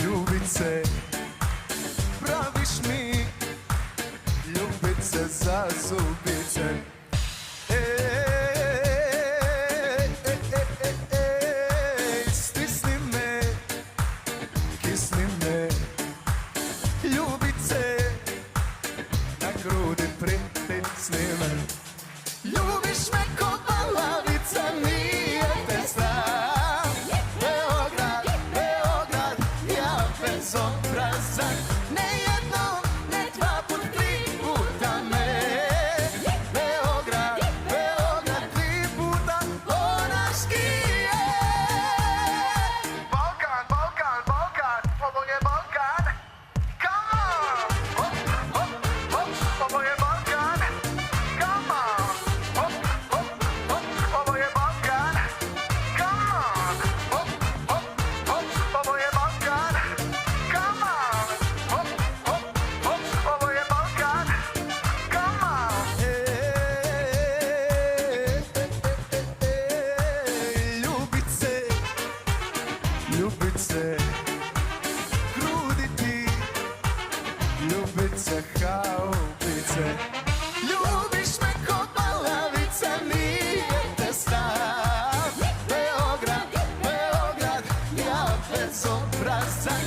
Ljubice, praviš mi ljubice za zubice. Stisni me, kisni me, ljubice, na grudi pritisni me. Ljubiš me ko balavica, nije te sram. Beograd, Beograd, ja bezobrazan. Ne jednom, ne dva put, tri puta me. Beograd, Beograd, tri puta monaški je. Balkan, Balkan, Balkan, ovo je Balkan. Come on! Hop, hop, hop, ovo je Balkan. Come on! Hop, hop, hop, ovo je Balkan. Come on! Hop, hop, hop, ovo je Balkan. Come on! Hop, hop, hop, ovo je Balkan. Come on! Ljubice, ljubice, grudi ti, ljubice, haubice. Ljubiš me ko balavica, nije te sram. Beograd, Beograd, ja bezobrazan.